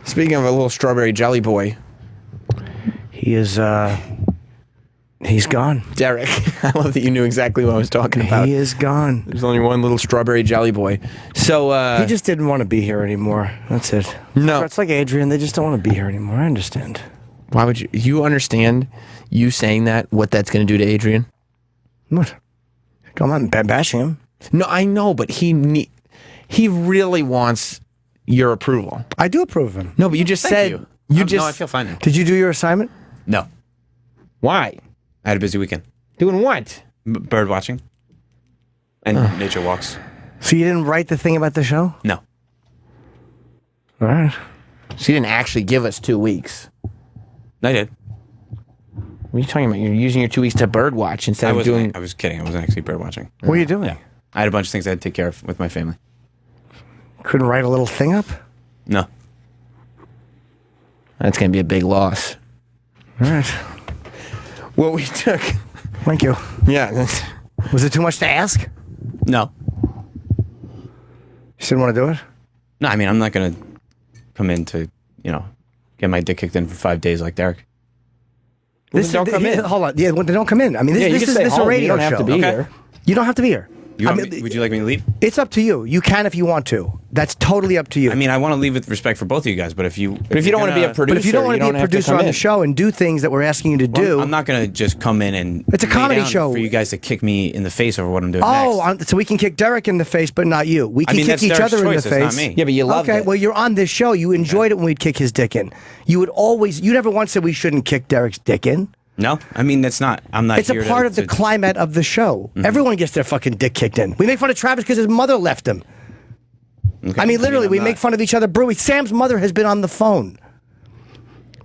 Speaking of a little strawberry jelly boy. He is, he's gone. Derek. I love that you knew exactly what I was talking about. He is gone. There's only one little strawberry jelly boy. So, he just didn't want to be here anymore. That's it. No. It's like Adrian. They just don't want to be here anymore. I understand. Why would you understand you saying that, what that's going to do to Adrian? What? I'm not bashing him. No, I know, but he really wants your approval. I do approve of him. No, but you just said... No, I feel fine now. Did you do your assignment? No. Why? I had a busy weekend. Doing what? Bird watching. And nature walks. So you didn't write the thing about the show? No. All right. She didn't actually give us 2 weeks. I did. What are you talking about? You're using your 2 weeks to bird watch instead of doing... I was kidding. I wasn't actually bird watching. What are you doing? Yeah. I had a bunch of things I had to take care of with my family. Couldn't write a little thing up? No. That's going to be a big loss. All right. Well, we took... Thank you. Yeah. Was it too much to ask? No. You didn't want to do it? No, I mean, I'm not going to come in to, get my dick kicked in for 5 days like Derek. Well, don't come in. Hold on. Yeah, well, they don't come in. I mean, this is a radio show. You don't have to be here. You don't have to be here. Would you like me to leave? It's up to you. You can if you want to. That's totally up to you. I mean, I want to leave with respect for both of you guys, but if you don't want to be a producer, but if you don't want to be a producer on the show and do things that we're asking you to do, I'm not going to just come in and it's a comedy show for you guys to kick me in the face over what I'm doing next. So we can kick Derek in the face, but not you. We can kick each other in the face. Not me. Yeah, but you loved it. Okay, well, you're on this show. You enjoyed it when we'd kick his dick in. You never once said we shouldn't kick Derek's dick in. No, I mean I'm not. It's a part of the climate of the show. Everyone gets their fucking dick kicked in. We make fun of Travis because his mother left him. Okay. I mean, literally, we make fun of each other. Brewy. Sam's mother has been on the phone.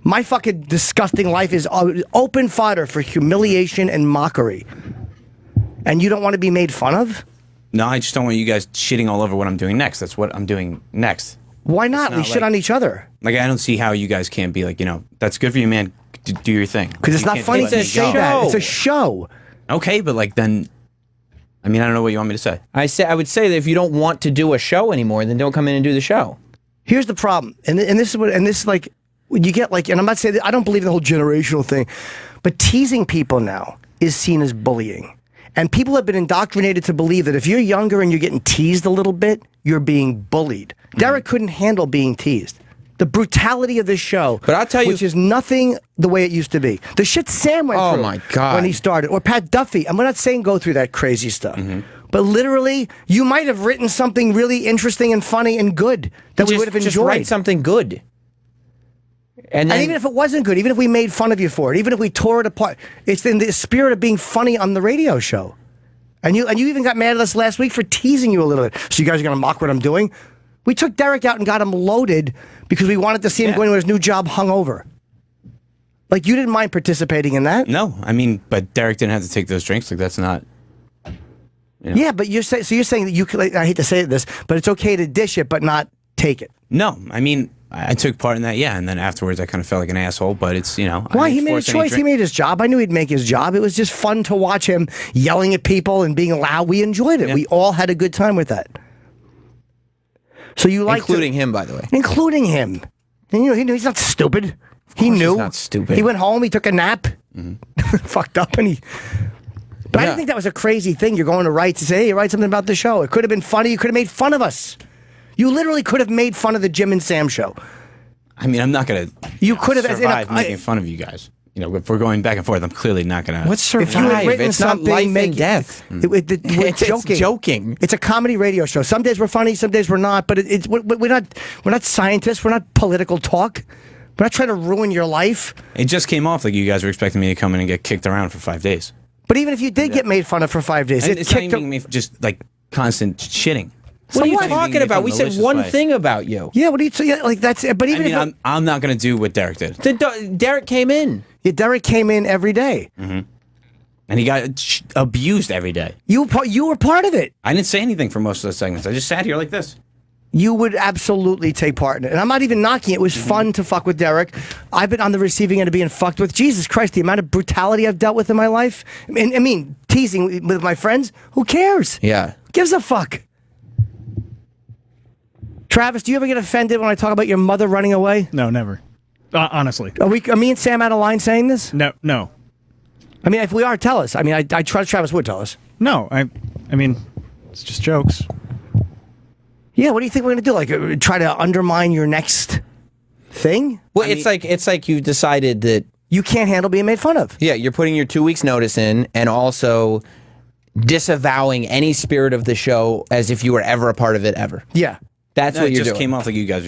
My fucking disgusting life is open fodder for humiliation and mockery. And you don't want to be made fun of? No, I just don't want you guys shitting all over what I'm doing next. That's what I'm doing next. Why not? We shit on each other. Like, I don't see how you guys can't be like, that's good for you, man. Do your thing. Because it's not funny to say that. It's a show. Okay, but then, I don't know what you want me to say. I would say that if you don't want to do a show anymore, then don't come in and do the show. Here's the problem, and this is like when you get and I'm not saying that I don't believe in the whole generational thing, but teasing people now is seen as bullying, and people have been indoctrinated to believe that if you're younger and you're getting teased a little bit, you're being bullied. Derek couldn't handle being teased. The brutality of this show, but I'll tell you, which is nothing the way it used to be. The shit Sam went through my God. when he started, or Pat Duffy. I'm not saying go through that crazy stuff, but literally, you might have written something really interesting and funny and good that we would have enjoyed. Just write something good. And even if it wasn't good, even if we made fun of you for it, even if we tore it apart, it's in the spirit of being funny on the radio show. And you even got mad at us last week for teasing you a little bit. So you guys are going to mock what I'm doing? We took Derek out and got him loaded because we wanted to see him going to his new job hungover. Like, you didn't mind participating in that? No, but Derek didn't have to take those drinks. Like, that's not... Yeah, but you're saying that you could, I hate to say this, but it's okay to dish it, but not take it. No, I took part in that, yeah, and then afterwards I kind of felt like an asshole, but it's, Why? He made a choice. He made his job. I knew he'd make his job. It was just fun to watch him yelling at people and being loud. We enjoyed it. Yeah. We all had a good time with that. So you like including him, by the way. Including him. And he's not stupid. He knew. He's not stupid. He went home, he took a nap, fucked up, and But I didn't think that was a crazy thing. You're going to write to say, hey, write something about the show. It could have been funny. You could have made fun of us. You literally could have made fun of the Jim and Sam show. I'm not going to You could have survive making fun of you guys. If we're going back and forth, I'm clearly not going to... What's survive? If you had written it's not life and death. We're joking. It's a comedy radio show. Some days we're funny, some days we're not. But we're not scientists. We're not political talk. We're not trying to ruin your life. It just came off like you guys were expecting me to come in and get kicked around for 5 days. But even if you did get made fun of for 5 days, it's not even me just like constant shitting. What are you talking about? We said one thing about you. Yeah, what are you like? That's but even if I'm not going to do what Derek did. Derek came in. Yeah, Derek came in every day. And he got abused every day. You were part of it. I didn't say anything for most of the segments. I just sat here like this. You would absolutely take part in it. And I'm not even knocking it. It was fun to fuck with Derek. I've been on the receiving end of being fucked with. Jesus Christ, the amount of brutality I've dealt with in my life. I mean, teasing with my friends. Who cares? Yeah. Gives a fuck. Travis, do you ever get offended when I talk about your mother running away? No, never. Honestly. Are me and Sam out of line saying this? No. I mean, if we are, tell us. I mean, I trust Travis would tell us. No, I mean, it's just jokes. Yeah, what do you think we're going to do? Like, try to undermine your next thing? Well, it's like you've decided that You can't handle being made fun of. yeah, you're putting your 2 weeks notice in, and also disavowing any spirit of the show as if you were ever a part of it ever. Yeah. That's what it you're just doing. came off like you guys,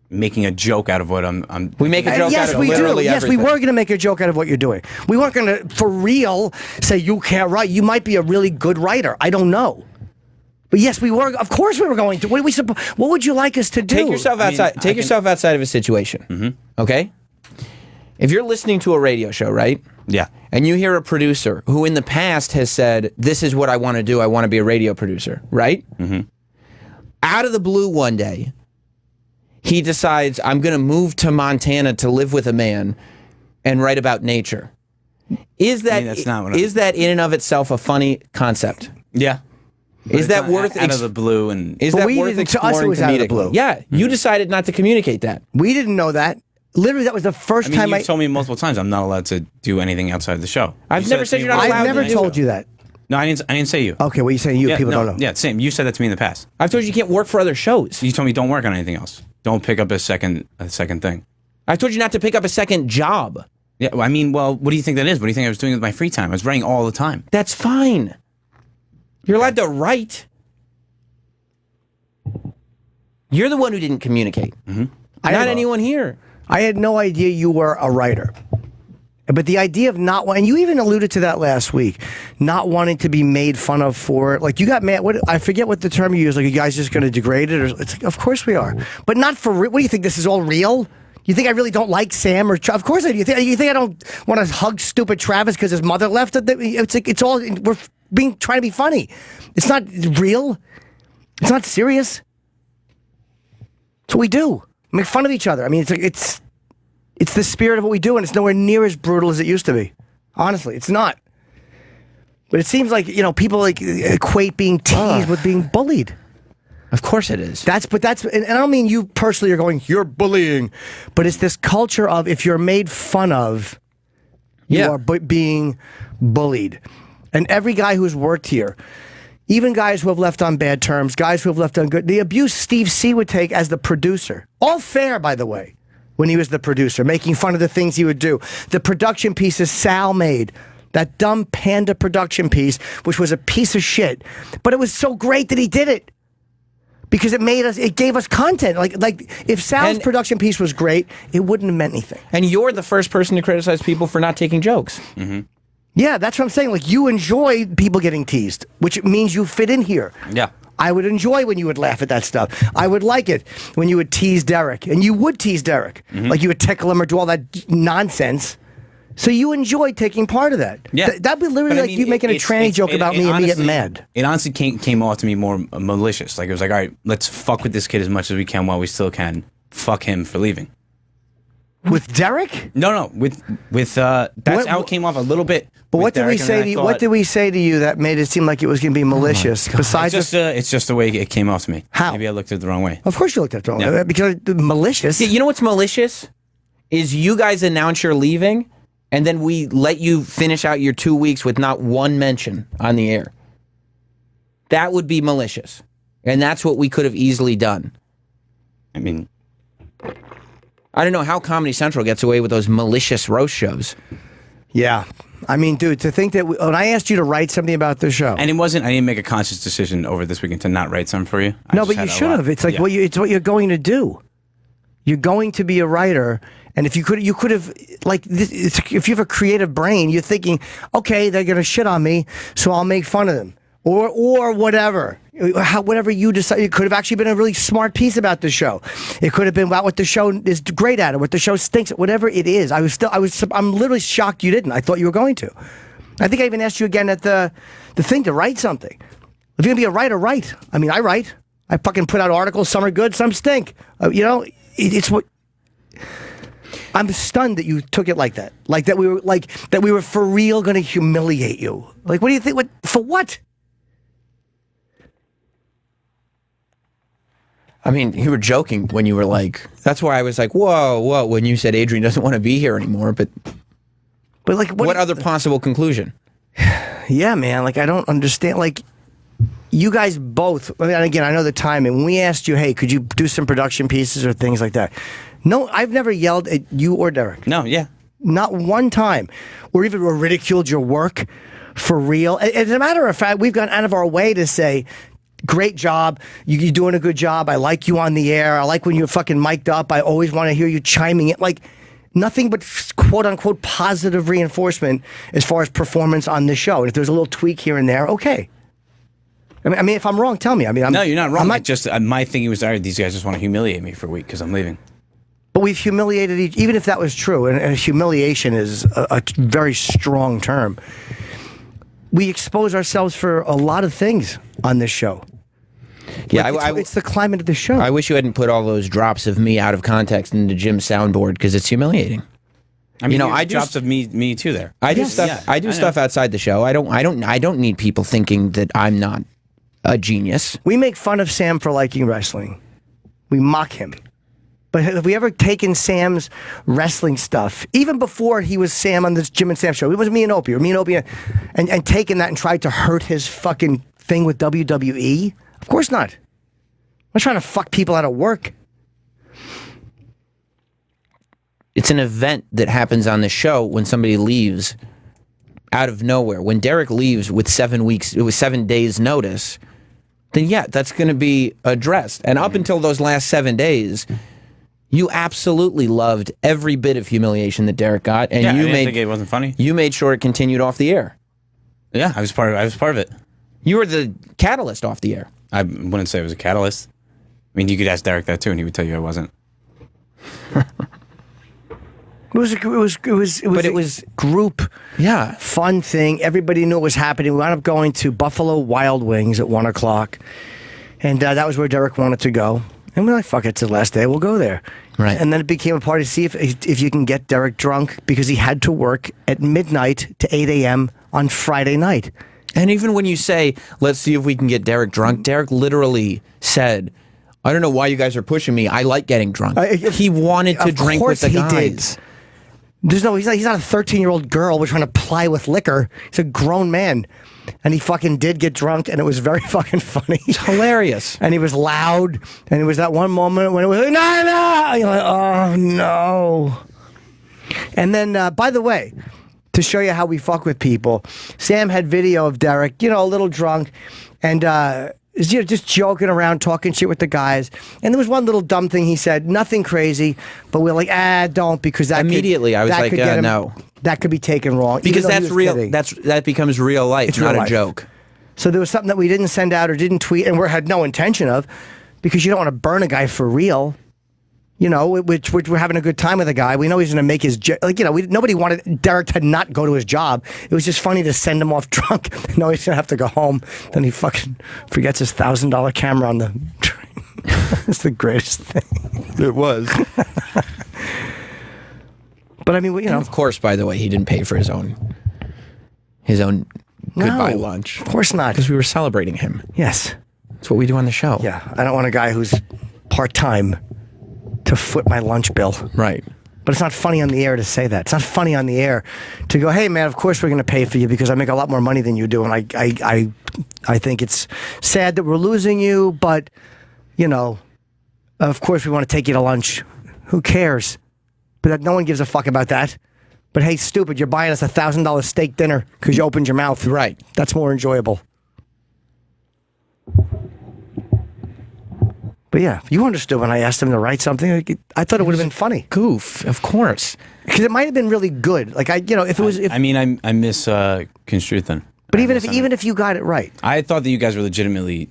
making a joke out of what I'm. We make a joke Yes, out of we do. literally Yes, everything. we were going to make a joke out of what you're doing. We weren't going to, for real, say you can't write. You might be a really good writer. I don't know. But yes, we were. Of course, we were going to. What would you like us to do? Take yourself outside. Take yourself outside of a situation. Okay. If you're listening to a radio show, right? Yeah. And you hear a producer who in the past has said, "This is what I want to do. I want to be a radio producer," right? Out of the blue one day, he decides, "I'm going to move to Montana to live with a man and write about nature." Is that that's not what is that in and of itself a funny concept? Yeah. Is that worth out of the blue and Is But that we worth didn't- to us, it exploring was out of the comedically? blue. Yeah, you decided not to communicate that. We didn't know that. Literally, that was the first I mean, time you've told me multiple times I'm not allowed to do anything outside the show. I've You never said to you're me not once. allowed I've never to do told so. you that. No, I didn't say you. Okay, what are you saying? You Yeah, people no, don't know. Yeah, same. You said that to me in the past. I've told you you can't work for other shows. You told me don't work on anything else. Don't pick up a second thing. I've told you not to pick up a second job. Yeah, well, I mean, what do you think that is? What do you think I was doing with my free time? I was writing all the time. That's fine. You're allowed to write. You're the one who didn't communicate. Not anyone here. I had no idea you were a writer. But the idea of not wanting, and you even alluded to that last week, not wanting to be made fun of for it. Like you got mad. I forget what the term you used. Like you guys just going to degrade it? Or it's like, of course we are, but not for real. What do you think? This is all real? You think I really don't like Sam or? Of course I do. You think I don't want to hug stupid Travis because his mother left? It's like it's all we're trying to be funny. It's not real. It's not serious. That's what we do. Make fun of each other. I mean, it's the spirit of what we do, and it's nowhere near as brutal as it used to be. Honestly, it's not. But it seems like people like equate being teased with being bullied. Of course it is. And I don't mean you personally are going, you're bullying, but it's this culture of if you're made fun of, you Yeah. are being bullied. And every guy who's worked here, even guys who have left on bad terms, guys who have left on good, the abuse Steve C would take as the producer. All fair, by the way, when he was the producer, making fun of the things he would do. The production pieces Sal made, that dumb Panda production piece, which was a piece of shit, but it was so great that he did it. Because it gave us content. Like if Sal's And- production piece was great, it wouldn't have meant anything. And you're the first person to criticize people for not taking jokes. Yeah, that's what I'm saying. Like you enjoy people getting teased, which means you fit in here. Yeah. I would enjoy when you would laugh at that stuff. I would like it when you would tease Derek, and you would tease Derek, like you would tickle him or do all that nonsense. So you enjoy taking part of that. Yeah. That'd be literally But I like mean, you making a it's- tranny it's- joke about me and me honestly, getting mad. It honestly came off to me more malicious. Like it was like, all right, let's fuck with this kid as much as we can while we still can. Fuck him for leaving. With Derek? No, with that's how it came off a little bit. But with what did we Derek, and say then to I you? thought- What did we say to you that made it seem like it was going to be malicious? Besides, It's just the way it came off to me. How? Maybe I looked at it the wrong way. of course you looked at it wrong. Yeah. Because malicious. Yeah, you know what's malicious? Is you guys announce you're leaving, and then we let you finish out your 2 weeks with not one mention on the air. That would be malicious. And that's what we could have easily done. I mean, I don't know how Comedy Central gets away with those malicious roast shows. Yeah. I mean, dude, to think that when I asked you to write something about the show. and it wasn't. I didn't make a conscious decision over this weekend to not write something for you. I No, just but had you a should lot. have. It's like Yeah. it's what you're going to do. You're going to be a writer, and if you could have like if you have a creative brain, you're thinking, okay, they're gonna shit on me, so I'll make fun of them, or whatever. Whatever you decide, it could have actually been a really smart piece about the show. It could have been about what the show is great at, or what the show stinks at, whatever it is. I'm literally shocked you didn't. I thought you were going to. I think I even asked you again at the thing to write something. If you're gonna be a writer, write. I mean, I write. I fucking put out articles. Some are good, some stink. It's what. I'm stunned that you took it like that. Like that we were for real going to humiliate you. Like, what do you think? What for? What? I mean, you were joking when you were like, that's why I was like, whoa, when you said Adrian doesn't want to be here anymore. But like, what other possible conclusion? Yeah, man. Like, I don't understand. Like, you guys both, I mean, again, I know the timing. When we asked you, hey, could you do some production pieces or things like that? No, I've never yelled at you or Derek. No, yeah. Not one time. Or even ridiculed your work for real. As a matter of fact, we've gone out of our way to say, great job. You're doing a good job. I like you on the air. I like when you're fucking mic'd up. I always want to hear you chiming in. Like, nothing but quote unquote positive reinforcement as far as performance on the show. And if there's a little tweak here and there, okay. I mean, if I'm wrong, tell me. I mean, no, you're not wrong. My thinking was, all right, these guys just want to humiliate me for a week because I'm leaving. But we've humiliated even if that was true, and humiliation is a very strong term. We expose ourselves for a lot of things on this show. Yeah, like it's the climate of the show. I wish you hadn't put all those drops of me out of context into Jim's soundboard because it's humiliating. I mean, I do drops of me too there. I do stuff. Yeah, I do stuff outside the show. I don't need people thinking that I'm not a genius. We make fun of Sam for liking wrestling. We mock him. But have we ever taken Sam's wrestling stuff, even before he was Sam on this Jim and Sam show? It was me and Opie, and taken that and tried to hurt his fucking thing with WWE? Of course not. I'm not trying to fuck people out of work. It's an event that happens on the show when somebody leaves out of nowhere. When Derek leaves with 7 days notice, then yeah, that's going to be addressed. And up until those last 7 days, you absolutely loved every bit of humiliation that Derek got, and I didn't think it wasn't funny. You made sure it continued off the air. Yeah, I was part of it. You were the catalyst off the air. I wouldn't say it was a catalyst. I mean, you could ask Derek that too, and he would tell you I wasn't. It was group, yeah, fun thing. Everybody knew it was happening. We wound up going to Buffalo Wild Wings at 1:00, and that was where Derek wanted to go. And we're like, fuck it, it's the last day, we'll go there. Right. And then it became a party to see if you can get Derek drunk because he had to work at midnight to 8 a.m. on Friday night. And even when you say, let's see if we can get Derek drunk, Derek literally said, I don't know why you guys are pushing me. I like getting drunk. He wanted to drink with the guys. He's not a 13-year-old girl we're trying to ply with liquor. He's a grown man. And he fucking did get drunk, and it was very fucking funny. It's hilarious. And he was loud, and it was that one moment when it was like, no! You're like, oh, no. And then, by the way, to show you how we fuck with people, Sam had video of Derek, a little drunk, and just joking around, talking shit with the guys. And there was one little dumb thing he said, nothing crazy, but we're like, don't, because that immediately I was like, no. That could be taken wrong. Because that's real. That becomes real life, it's not a joke. So there was something that we didn't send out or didn't tweet, and we had no intention of, because you don't want to burn a guy for real. Which we're having a good time with a guy. We know he's going to make his, nobody wanted Derek to not go to his job. It was just funny to send him off drunk. No, he's going to have to go home. Then he fucking forgets his $1,000 camera on the train. It's the greatest thing. It was. But I mean, and of course, by the way, he didn't pay for his own goodbye lunch. Of course not. Because we were celebrating him. Yes. That's what we do on the show. Yeah. I don't want a guy who's part-time to foot my lunch bill. Right. But it's not funny on the air to say that. It's not funny on the air to go, hey, man, of course we're going to pay for you because I make a lot more money than you do. And I think it's sad that we're losing you, but, of course we want to take you to lunch. Who cares? But no one gives a fuck about that. But hey, stupid, you're buying us $1,000 steak dinner because you opened your mouth. Right. That's more enjoyable. But yeah, you understood when I asked him to write something. I thought it would have been funny. Goof, of course. Because it might have been really good. Like if it was. I misconstrued then. But even if you got it right, I thought that you guys were legitimately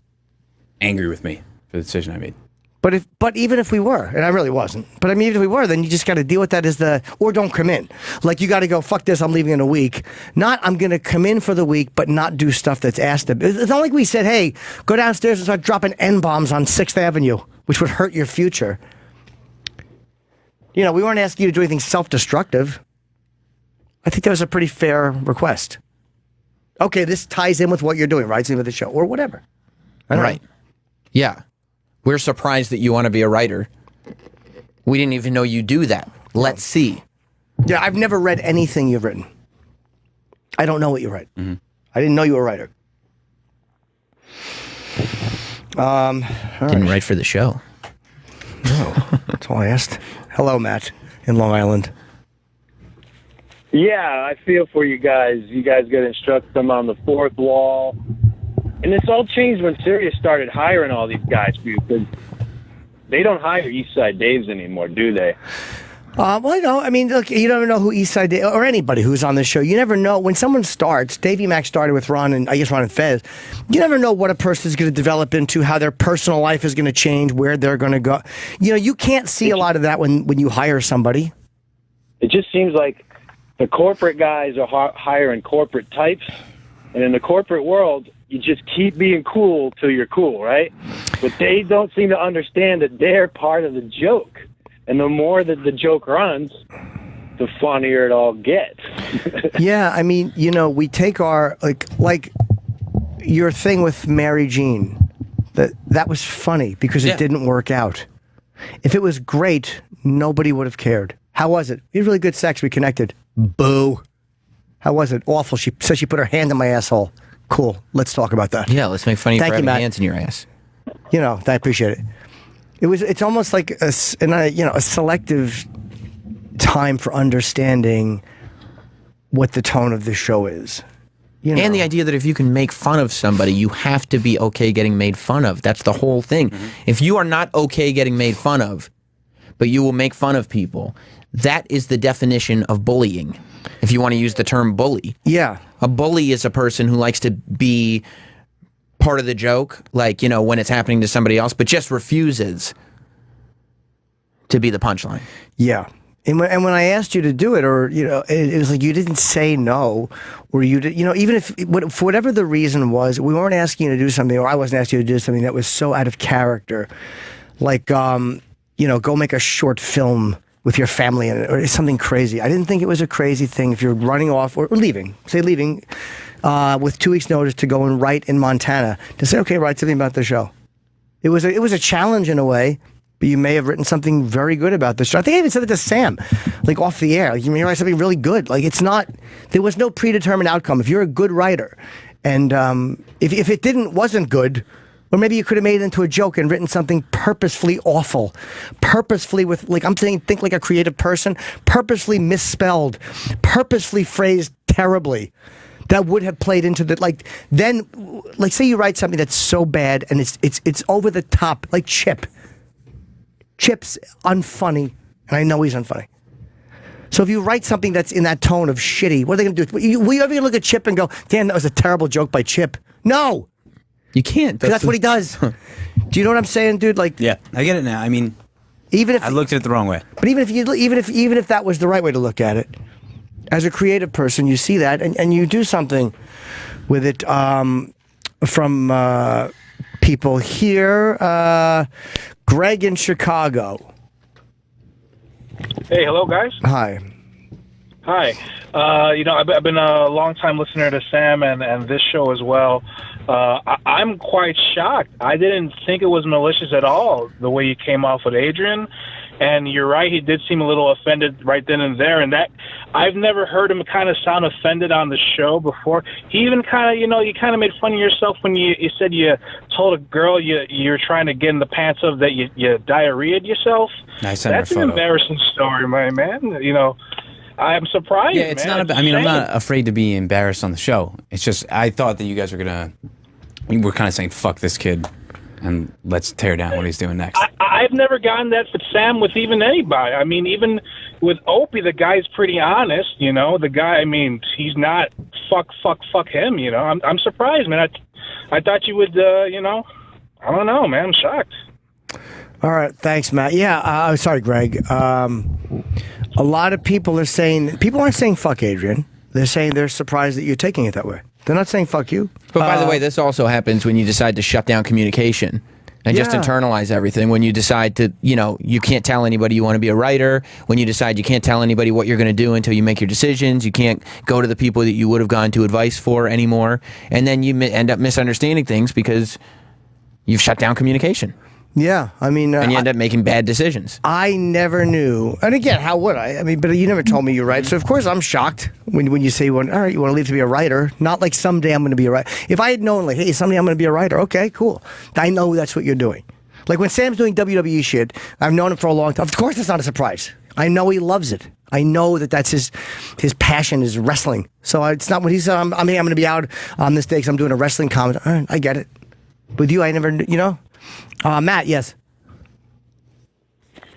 angry with me for the decision I made. But even if we were, and I really wasn't, but I mean, even if we were, then you just got to deal with that or don't come in. Like, you got to go, fuck this, I'm leaving in a week. Not, I'm going to come in for the week, but not do stuff that's asked of. It's not like we said, hey, go downstairs and start dropping N-bombs on 6th Avenue, which would hurt your future. We weren't asking you to do anything self-destructive. I think that was a pretty fair request. Okay, this ties in with what you're doing, right? Same with the show, or whatever. Right. Yeah. We're surprised that you want to be a writer. We didn't even know you do that. Let's see. Yeah, I've never read anything you've written. I don't know what you write. I didn't know you were a writer. Didn't write for the show. No, that's all I asked. Hello, Matt, in Long Island. Yeah, I feel for you guys. You guys got to instruct them on the fourth wall. And this all changed when Sirius started hiring all these guys, because they don't hire East Side Daves anymore, do they? Well, no, I mean, look, you never know who Eastside Dave, or anybody who's on this show. You never know. When someone starts, Davey Mack started with Ron and Fez, you never know what a person is going to develop into, how their personal life is going to change, where they're going to go. You know, you can't see a lot of that when you hire somebody. It just seems like the corporate guys are hiring corporate types, and in the corporate world, you just keep being cool till you're cool, right? But they don't seem to understand that they're part of the joke. And the more that the joke runs, the funnier it all gets. Yeah, I mean, you know, we take our, like your thing with Mary Jean, that was funny because it didn't work out. If it was great, nobody would have cared. How was it? We had really good sex. We connected. Boo. How was it? Awful. She said she put her hand in my asshole. Cool. Let's talk about that. Yeah, let's make fun of you for Thank you, having Matt. hands in your ass. You know, I appreciate it. It's almost like a selective time for understanding what the tone of the show is. You know? And the idea that if you can make fun of somebody, you have to be okay getting made fun of. That's the whole thing. If you are not okay getting made fun of, but you will make fun of people, that is the definition of bullying. If you want to use the term bully. Yeah. A bully is a person who likes to be part of the joke, like, you know, when it's happening to somebody else, but just refuses to be the punchline. Yeah. And when I asked you to do it, or, you know, it was like you didn't say no, or you did, you know, even if, for whatever the reason was, we weren't asking you to do something, or I wasn't asking you to do something that was so out of character. Like, you know, go make a short film with your family in it, or something crazy. I didn't think it was a crazy thing if you're running off or leaving, with 2 weeks' notice to go and write in Montana, to say, okay, write something about the show. It was a challenge in a way, but you may have written something very good about the show. I think I even said it to Sam, like off the air. Like, you may write something really good. Like, there was no predetermined outcome. If you're a good writer, and if it wasn't good, or maybe you could have made it into a joke and written something purposefully awful, purposefully with, like, I'm saying, think like a creative person, purposefully misspelled, purposefully phrased terribly. That would have played into the, like, then, like, say you write something that's so bad and it's over the top, like Chip. Chip's unfunny, and I know he's unfunny. So if you write something that's in that tone of shitty, what are they going to do? Will you ever look at Chip and go, damn, that was a terrible joke by Chip? No! You can't. That's what he does. Do you know what I'm saying, dude? Like, Yeah, I get it now. I mean, even if I looked at it the wrong way. But even if that was the right way to look at it, as a creative person, you see that and you do something with it. From people here, Greg in Chicago. Hey, hello, guys. Hi. Hi. You know, I've been a long-time listener to Sam and this show as well. I'm quite shocked. I didn't think it was malicious at all, the way you came off with Adrian. And you're right, he did seem a little offended right then and there. And that, I've never heard him kind of sound offended on the show before. He even kind of, you know, you kind of made fun of yourself when you said you told a girl you're trying to get in the pants of that you diarrheaed yourself. I sent her a That's an photo. Embarrassing story, my man. You know, I'm surprised. Yeah, it's man. not. I mean, I'm not afraid to be embarrassed on the show. It's just I thought that you guys were gonna. We were kind of saying fuck this kid, and let's tear down what he's doing next. I've never gotten that with Sam with even anybody. I mean, even with Opie, the guy's pretty honest. You know, the guy. I mean, he's not fuck him. You know, I'm surprised, man. I thought you would. You know, I don't know, man. I'm shocked. All right, thanks, Matt. Yeah, sorry, Greg. A lot of people aren't saying fuck Adrian. They're saying they're surprised that you're taking it that way. They're not saying fuck you. But by the way, this also happens when you decide to shut down communication and just Yeah. internalize everything. When you decide to, you know, you can't tell anybody you want to be a writer. When you decide you can't tell anybody what you're going to do until you make your decisions. You can't go to the people that you would have gone to advice for anymore. And then you end up misunderstanding things because you've shut down communication. Yeah, I mean, and you end up making bad decisions. I never knew. And again, how would I? I mean, but you never told me you write. So, of course, I'm shocked when you say, well, all right, you want to leave to be a writer. Not like someday I'm going to be a writer. If I had known, like, hey, someday I'm going to be a writer, okay, cool. I know that's what you're doing. Like when Sam's doing WWE shit, I've known him for a long time. Of course, it's not a surprise. I know he loves it. I know that's his passion is wrestling. So it's not what he said. I'm going to be out on this day because I'm doing a wrestling comment. All right, I get it. With you, I never, Matt, yes.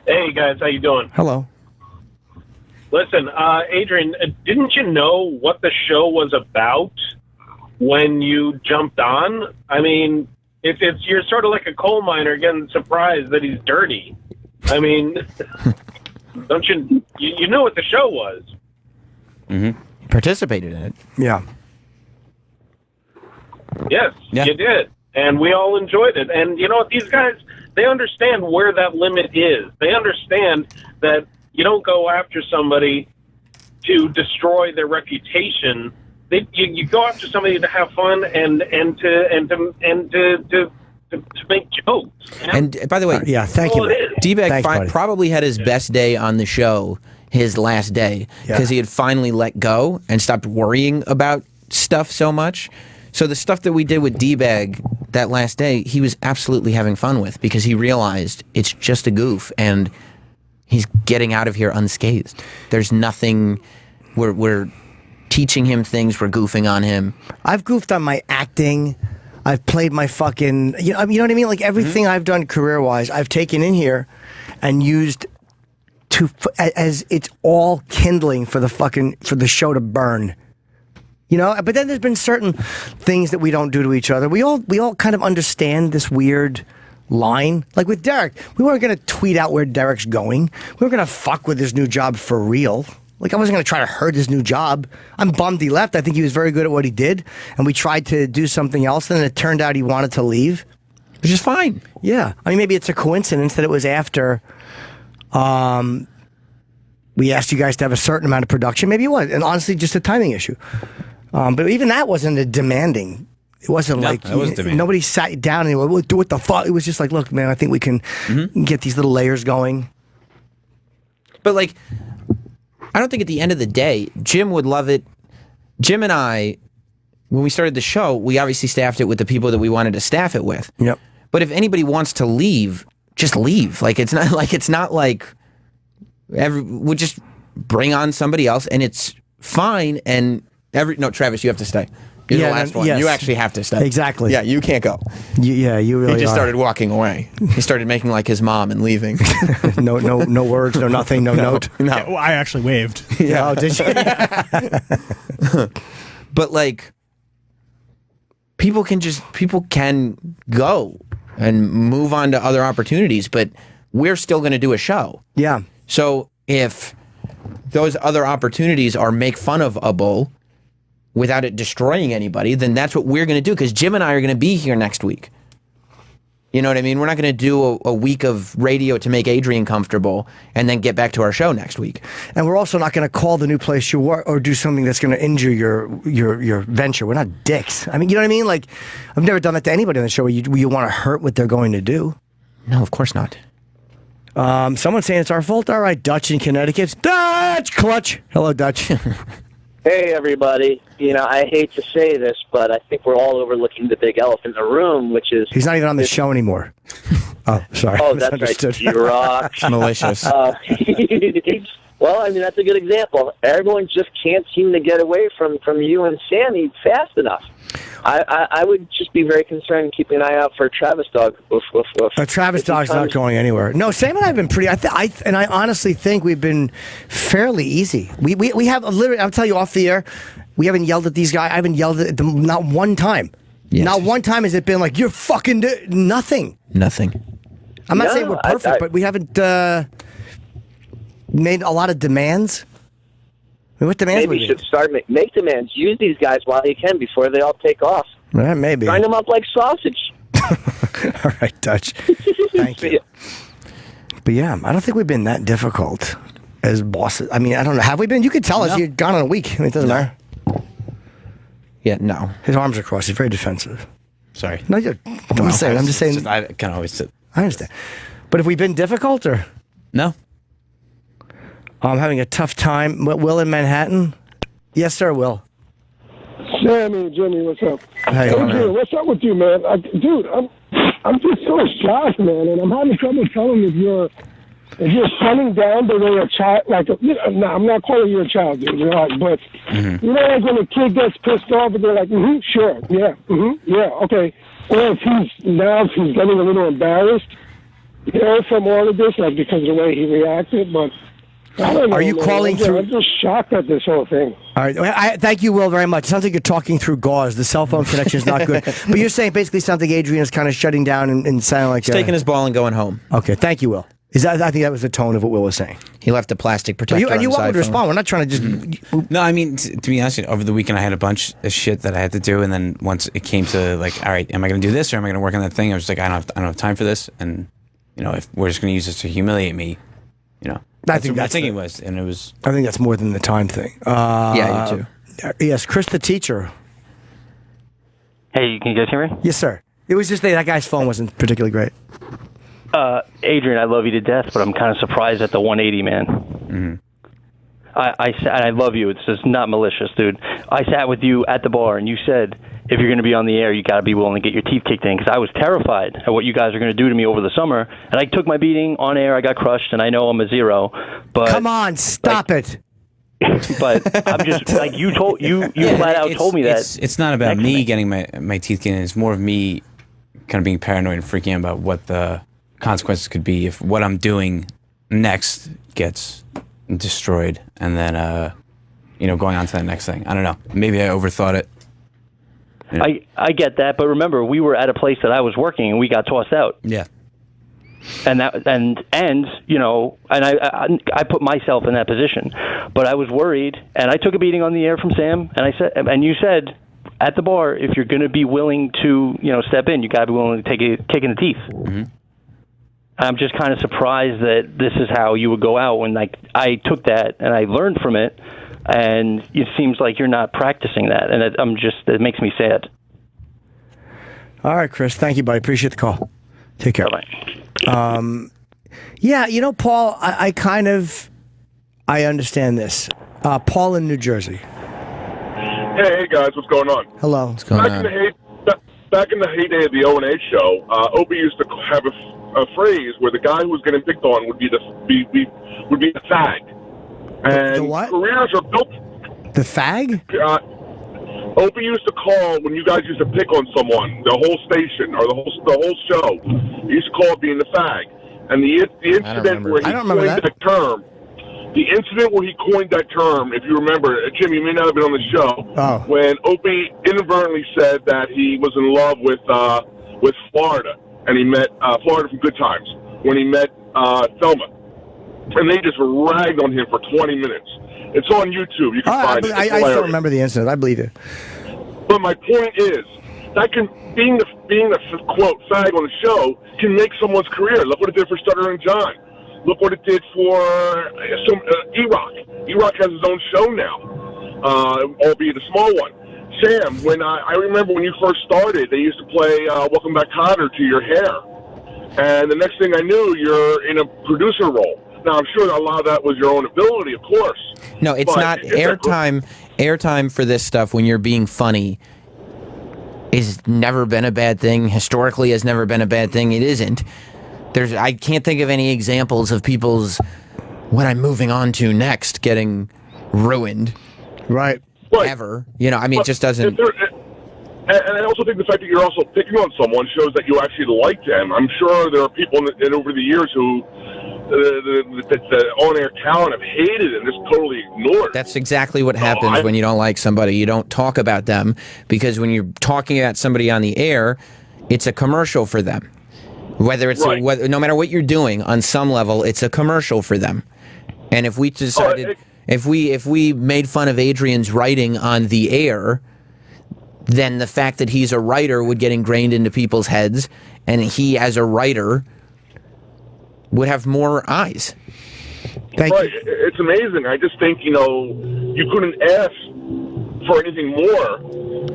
Hey guys, how you doing? Hello. Listen, Adrian, didn't you know what the show was about when you jumped on? I mean, it's you're sort of like a coal miner getting surprised that he's dirty. I mean, don't you knew what the show was? Mm-hmm. Participated in it. Yeah. Yes, you did. And we all enjoyed it. And you know what? These guys, they understand where that limit is. They understand that you don't go after somebody to destroy their reputation. You go after somebody to have fun and to make jokes. You know? And by the way, thank you. D-Bag probably had his best day on the show, his last day, because he had finally let go and stopped worrying about stuff so much. So the stuff that we did with D-Bag that last day, he was absolutely having fun with because he realized it's just a goof and he's getting out of here unscathed. There's nothing. We're teaching him things. We're goofing on him. I've goofed on my acting. I've played my fucking. You know what I mean? Like everything I've done career-wise, I've taken in here and used as it's all kindling for the show to burn. But then there's been certain things that we don't do to each other. We all kind of understand this weird line. Like with Derek, we weren't going to tweet out where Derek's going. We weren't going to fuck with his new job for real. Like I wasn't going to try to hurt his new job. I'm bummed he left. I think he was very good at what he did. And we tried to do something else. And it turned out he wanted to leave. Which is fine. Yeah. I mean, maybe it's a coincidence that it was after we asked you guys to have a certain amount of production. Maybe it was. And honestly, just a timing issue. But even that wasn't a demanding. It wasn't like nobody sat down and went, "What the fuck?" It was just like, "Look, man, I think we can get these little layers going." But like, I don't think at the end of the day, Jim would love it. Jim and I, when we started the show, we obviously staffed it with the people that we wanted to staff it with. Yep. But if anybody wants to leave, just leave. Like it's not like we'll just bring on somebody else, and it's fine. And no, Travis, you have to stay. You're the last one. Yes. You actually have to stay. Exactly. Yeah, you can't go. You really. He just are. started walking away. He started making like his mom and leaving. no words, no nothing, no note. No. Yeah, well, I actually waved. Yeah. Oh, did you? But like, people can go and move on to other opportunities, but we're still going to do a show. Yeah. So if those other opportunities are make fun of a bull without it destroying anybody, then that's what we're going to do, because Jim and I are going to be here next week. You know what I mean? We're not going to do a week of radio to make Adrian comfortable and then get back to our show next week. And we're also not going to call the new place you work or do something that's going to injure your venture. We're not dicks. I mean, you know what I mean? Like, I've never done that to anybody on the show where you want to hurt what they're going to do. No, of course not. Someone's saying it's our fault. All right, Dutch in Connecticut. Dutch Clutch. Hello, Dutch. Hey, everybody. I hate to say this, but I think we're all overlooking the big elephant in the room, which is... He's not even on the show anymore. Oh, sorry. Oh, that's right. You rock. Malicious. Well, I mean, that's a good example. Everyone just can't seem to get away from you and Sammy fast enough. I would just be very concerned keeping an eye out for a Travis dog. Woof, woof, woof. Travis dog's not going anywhere. No, Sam and I have been pretty. I honestly think we've been fairly easy. We have literally. I'll tell you off the air. We haven't yelled at these guys. I haven't yelled at them not one time. Yes. Not one time has it been like you're fucking nothing. Nothing. I'm not saying we're perfect, but we haven't made a lot of demands. What demands? Maybe you should start make demands. Use these guys while you can before they all take off. Yeah, maybe. Grind them up like sausage. All right, Dutch. Thank you. But yeah, I don't think we've been that difficult as bosses. I mean, I don't know. Have we been? You could tell us. You've gone on a week. I mean, it doesn't matter. Yeah, no. His arms are crossed. He's very defensive. Sorry. No, I'm just saying. I can always I understand. But have we been difficult or? No. I'm having a tough time. Will in Manhattan? Yes, sir, Will. Sammy, Jimmy, what's up? Hey, Adrian, what's up with you, man? Dude, I'm just so shocked, man, and I'm having trouble telling if you're shutting down the way a child, no, I'm not calling you a child, dude, but you know, like when a kid gets pissed off and they're like, sure, yeah, yeah, okay. Or if he's getting a little embarrassed, from all of this, like because of the way he reacted, but I don't know. Are you calling through? I'm just shocked at this whole thing. All right. Thank you, Will, very much. It sounds like you're talking through gauze. The cell phone connection is not good. But you're saying basically something Adrian is kind of shutting down and sounding like... He's taking his ball and going home. Okay, thank you, Will. I think that was the tone of what Will was saying. He left a plastic protector And you on his welcome to iPhone. respond. We're not trying to just... No, I mean, to be honest, over the weekend I had a bunch of shit that I had to do, and then once it came to like, all right, am I going to do this or am I going to work on that thing? I was just like, I don't have time for this, and if we're just going to use this to humiliate me, I think what I think it was, and it was. I think that's more than the time thing. Yeah, you too. Yes, Chris the teacher. Hey, can you guys hear me? Yes, sir. It was just that guy's phone wasn't particularly great. Adrian, I love you to death, but I'm kind of surprised at the 180, man. Mm-hmm. I love you. It's just not malicious, dude. I sat with you at the bar, and you said, if you're going to be on the air, you got to be willing to get your teeth kicked in, because I was terrified at what you guys are going to do to me over the summer. And I took my beating on air. I got crushed, and I know I'm a zero. But come on, stop it. But I'm just like you flat out told me that. It's not about me getting my teeth kicked in. It's more of me kind of being paranoid and freaking out about what the consequences could be if what I'm doing next gets destroyed, and then going on to that next thing. I don't know. Maybe I overthought it. I get that, but remember, we were at a place that I was working, and we got tossed out. Yeah. And I put myself in that position, but I was worried, and I took a beating on the air from Sam, and you said at the bar, if you're going to be willing to step in, you got to be willing to take a kick in the teeth. Mm-hmm. I'm just kind of surprised that this is how you would go out when I took that and I learned from it. And it seems like you're not practicing that, and it makes me sad. All right, Chris. Thank you, buddy. Appreciate the call. Take care. Bye-bye. Yeah, Paul, I understand this. Paul in New Jersey. Hey guys, what's going on? Hello. What's going on? Back in the heyday of the O&A show, Opie used to have a phrase where the guy who was getting picked on would be the fag. And the what? Careers are built. The fag? Opie used to call when you guys used to pick on someone, the whole station or the whole show. He used to call it being the fag. And the incident where he coined that term. The incident where he coined that term, if you remember, Jim, you may not have been on the show, when Opie inadvertently said that he was in love with Florida, and he met Florida from Good Times when he met Thelma. And they just ragged on him for 20 minutes. It's on YouTube. You can find it. I still remember the incident. I believe you. But my point is, being the quote fag on the show can make someone's career. Look what it did for Stuttering John. Look what it did for E-Rock. E-Rock has his own show now, albeit a small one. Sam, when I remember when you first started, they used to play Welcome Back Kotter to your hair. And the next thing I knew, you're in a producer role. Now, I'm sure that a lot of that was your own ability, of course. No, it's not. Airtime for this stuff when you're being funny has never been a bad thing. Historically has never been a bad thing. It isn't. I can't think of any examples of people's what I'm moving on to next getting ruined. Right. Ever. It just doesn't. And I also think the fact that you're also picking on someone shows that you actually like them. I'm sure there are people over the years who the on-air talent have hated and just totally ignored. That's exactly what happens when you don't like somebody. You don't talk about them because when you're talking about somebody on the air, it's a commercial for them. Whether it's no matter what you're doing, on some level, it's a commercial for them. And if we decided, if we made fun of Adrian's writing on the air, then the fact that he's a writer would get ingrained into people's heads, and he, as a writer, would have more eyes. Thank you. It's amazing. I just think, you couldn't ask for anything more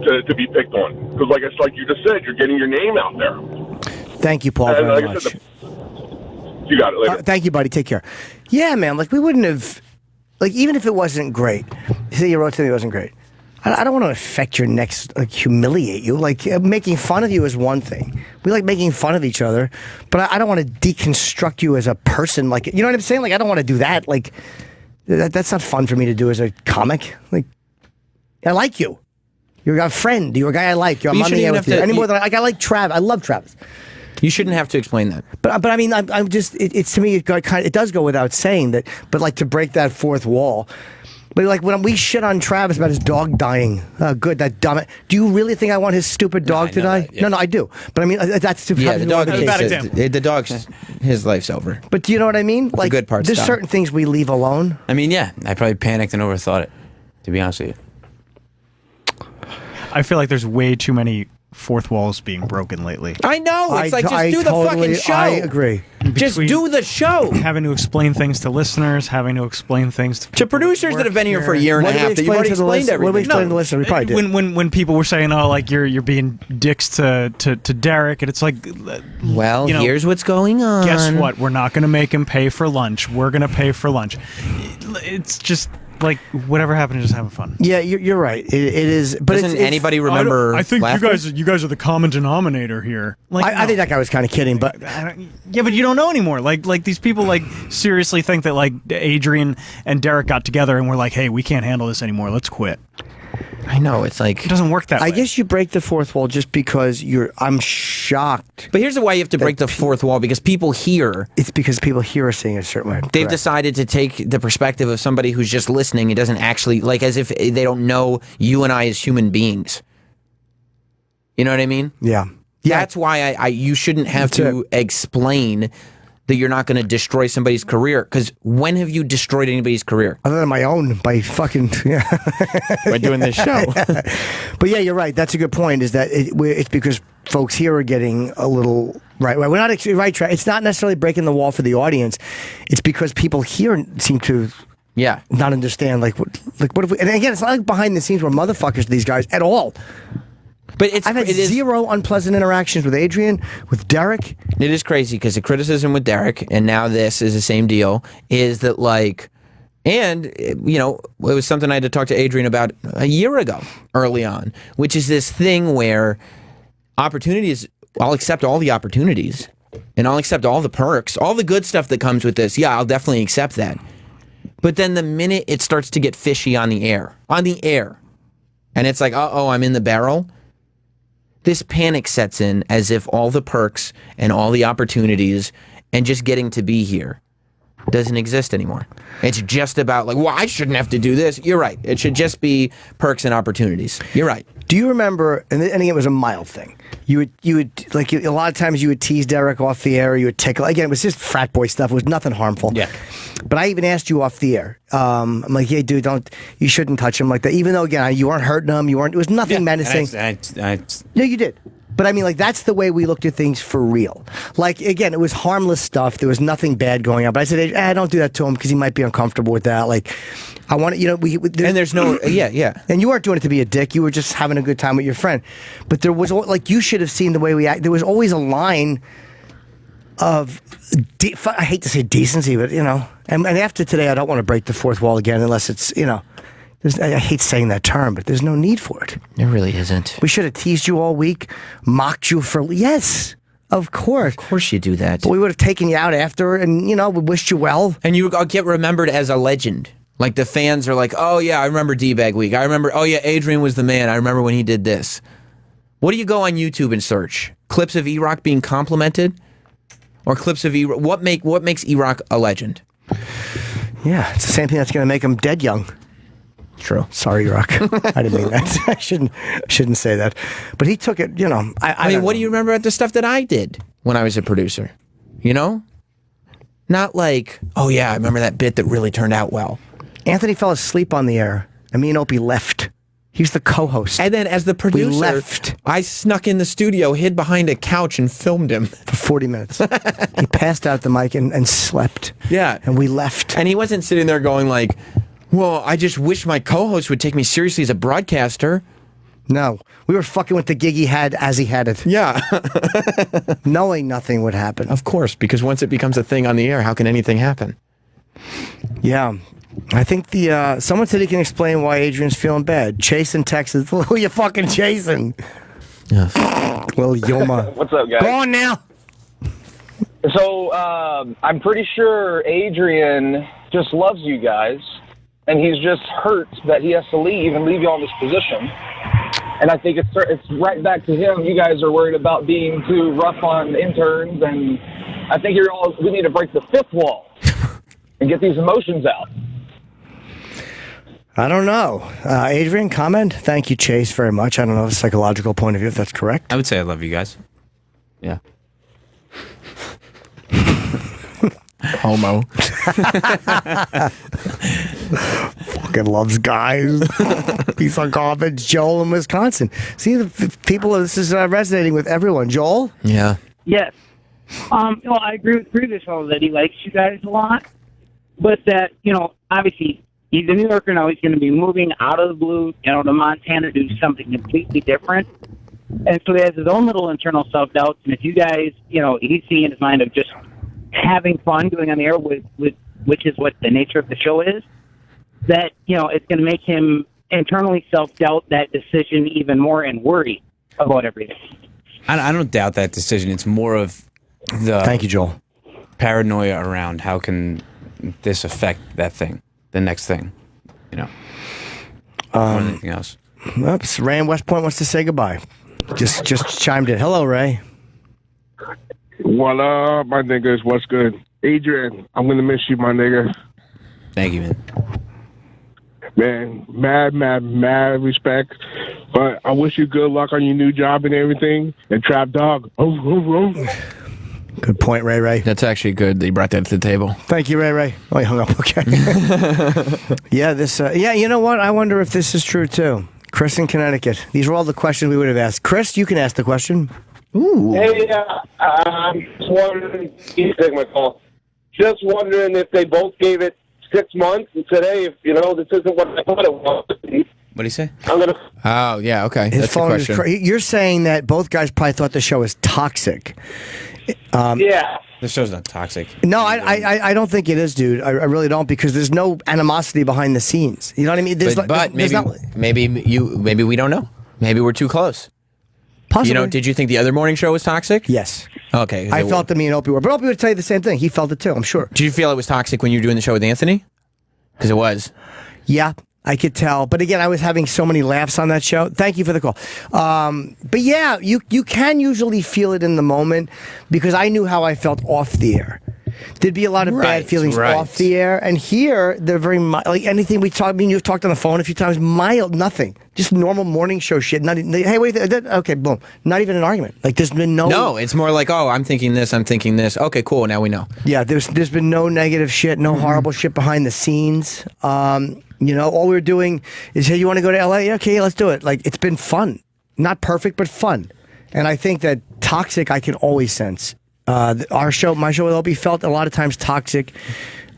to be picked on. Because like you just said, you're getting your name out there. Thank you, Paul, very like I much. said, you got it later. Thank you, buddy. Take care. Yeah, man. Like we wouldn't have, like even if it wasn't great. Say you wrote to me, it wasn't great. I don't want to affect your next, like humiliate you. Like making fun of you is one thing. We like making fun of each other, but I don't want to deconstruct you as a person. Like you know what I'm saying? Like I don't want to do that. Like that's not fun for me to do as a comic. Like I like you. You're a friend. You're a guy I like. I'm on the air with you. Any more than I like Travis. I love Travis. You shouldn't have to explain that. But I mean, I'm just, it's to me, it does go without saying that, but like to break that fourth wall. But like when we shit on Travis about his dog dying, good, that dumb. Do you really think I want his stupid dog to die? Yeah. No, I do. But I mean, that's too Yeah, the dog. case. The dog's his life's over. But do you know what I mean? Like, good part's there's done. certain things we leave alone. I mean, yeah, I probably panicked and overthought it, to be honest with you. I feel like there's way too many fourth walls being broken lately. I know. It's like just do the fucking show. I agree. Just do the show. Having to explain things to listeners, having to explain things to producers that have been here for a year and What a did we half. That you've already explain to the explained list- everything. what did we explain to the listener? We probably did. when people were saying, oh, like you're being dicks to Derek, and it's like, Well, you know, here's what's going on. guess what? We're not going to make him pay for lunch. We're going to pay for lunch. It's just like whatever happened, just having fun. Yeah, you're right. It is. But Doesn't anybody remember? I think laughing? you guys are the common denominator here. Like, I think that guy was kind of kidding, but yeah, but you don't know anymore. Like these people like seriously think that like Adrian and Derek got together and were like, hey, we can't handle this anymore. Let's quit. I know it's like It doesn't work that way. I guess you break the fourth wall just because I'm shocked. But here's the why you have to break the fourth wall, because people here, It's because people here are seeing it a certain way. they've Correct. decided to take the perspective of somebody who's just listening and doesn't actually, like, as if they don't know you and I as human beings. You know what I mean? Yeah. That's why you shouldn't have That's to explain that you're not going to destroy somebody's career. Because when have you destroyed anybody's career? Other than my own, by fucking By doing this show. But yeah, you're right. That's a good point. Is that it's because folks here are getting a little right. We're not right. It's not necessarily breaking the wall for the audience. It's because people here seem to Yeah. not understand what if we, and again, it's not like behind the scenes we're motherfuckers to these guys at all. But I've had it is zero unpleasant interactions with Adrian, with Derek. It is crazy because the criticism with Derek, and now this is the same deal, is that like, and you know, it was something I had to talk to Adrian about a year ago, early on, which is this thing where opportunities, I'll accept all the opportunities, and I'll accept all the perks, all the good stuff that comes with this. Yeah, I'll definitely accept that. But then the minute it starts to get fishy on the air, and it's like, uh-oh, I'm in the barrel, this panic sets in as if all the perks and all the opportunities and just getting to be here doesn't exist anymore. It's just about like, well, I shouldn't have to do this. You're right. It should just be perks and opportunities. You're right. Do you remember? And again, it was a mild thing. You would like a lot of times you would tease Derek off the air. You would tickle. Again, it was just frat boy stuff. It was nothing harmful. Yeah. But I even asked you off the air. I'm like, hey, dude, you shouldn't touch him like that. Even though again, you weren't hurting him. You weren't. It was nothing menacing. No, you did. But I mean, like, that's the way we looked at things for real. Like, again, it was harmless stuff. There was nothing bad going on. But I said, don't do that to him because he might be uncomfortable with that. Like, I want to, and there's no, yeah. And you weren't doing it to be a dick. You were just having a good time with your friend. But there was, like, you should have seen the way we act. There was always a line of, I hate to say decency, but, and after today, I don't want to break the fourth wall again unless it's, I hate saying that term, but there's no need for it. There really isn't. We should have teased you all week, mocked you for... Yes, of course. Of course you do that. But we would have taken you out after and, we wished you well. And you get remembered as a legend. Like the fans are like, oh yeah, I remember D-Bag Week. I remember, oh yeah, Adrian was the man. I remember when he did this. What do you go on YouTube and search? Clips of E-Rock being complimented? Or clips of E-Rock? What makes E-Rock a legend? Yeah, it's the same thing that's going to make him dead young. True. Sorry, Rock. I didn't mean that. I shouldn't say that. But he took it, I mean, what do you remember about the stuff that I did when I was a producer? Not like, oh yeah, I remember that bit that really turned out well. Anthony fell asleep on the air, and me and Opie left. He's the co-host. And then as the producer, we left. I snuck in the studio, hid behind a couch, and filmed him. For 40 minutes. He passed out the mic and slept. Yeah. And we left. And he wasn't sitting there going like, well, I just wish my co-host would take me seriously as a broadcaster. No. We were fucking with the gig he had as he had it. Yeah. Knowing nothing would happen. Of course, because once it becomes a thing on the air, how can anything happen? Yeah. I think someone said he can explain why Adrian's feeling bad. Chase in Texas. Who are you fucking chasing? Yeah. Well, Yoma. What's up, guys? Go on now. So, I'm pretty sure Adrian just loves you guys, and he's just hurt that he has to leave and leave you on this position. And I think it's right back to him. You guys are worried about being too rough on interns, and I think we need to break the fifth wall and get these emotions out. I don't know. Adrian, comment? Thank you, Chase, very much. I don't know the psychological point of view, if that's correct. I would say I love you guys. Yeah. Homo. Fucking loves guys. Piece of garbage. Joel in Wisconsin. See, the people, this is resonating with everyone. Joel? Yeah. Yes. I agree with previous fellow that he likes you guys a lot, but that, obviously he's a New Yorker now. He's going to be moving out of the blue, to Montana to do something completely different. And so he has his own little internal self-doubts. And if you guys, he's seeing in his mind of just having fun doing on the air, which is what the nature of the show is, that, it's going to make him internally self-doubt that decision even more and worry about everything. I don't doubt that decision. It's more of the Thank you, Joel. Paranoia around how can this affect that thing, the next thing, more than anything else. Oops, Ray in West Point wants to say goodbye. Just chimed in. Hello, Ray. What up, my niggas? What's good? Adrian, I'm going to miss you, my nigga. Thank you, man. Man, mad respect. But I wish you good luck on your new job and everything. And Trap Dog. Good point, Ray. That's actually good that you brought that to the table. Thank you, Ray. Oh, he hung up. Okay. Yeah, you know what? I wonder if this is true, too. Chris in Connecticut. These are all the questions we would have asked. Chris, you can ask the question. Ooh. Hey, I'm just wondering, you take my call. Just wondering if they both gave it 6 months and said, hey, if this isn't what I thought it was. What do you say? I'm gonna. Oh, yeah, okay. His That's the phone is question. You're saying that both guys probably thought the show was toxic. Yeah. The show's not toxic. No, I don't think it is, dude. I really don't, because there's no animosity behind the scenes. You know what I mean? But maybe we don't know. Maybe we're too close. Possibly. Did you think the other morning show was toxic? Yes. Okay. I felt that me and Opie were. But Opie would tell you the same thing. He felt it too, I'm sure. Did you feel it was toxic when you were doing the show with Anthony? Because it was. Yeah, I could tell. But again, I was having so many laughs on that show. Thank you for the call. But yeah, you can usually feel it in the moment, because I knew how I felt off the air. There'd be a lot of bad feelings off the air, and here they're very like anything we talk. I mean, you've talked on the phone a few times. Mild, nothing, just normal morning show shit. Not hey, wait, okay, boom. Not even an argument. Like there's been no. No, it's more like, oh, I'm thinking this. Okay, cool. Now we know. Yeah, there's been no negative shit, no horrible shit behind the scenes. All we're doing is, hey, you want to go to LA? Yeah, okay, let's do it. Like it's been fun, not perfect, but fun. And I think that toxic, I can always sense. My show with Opie felt a lot of times toxic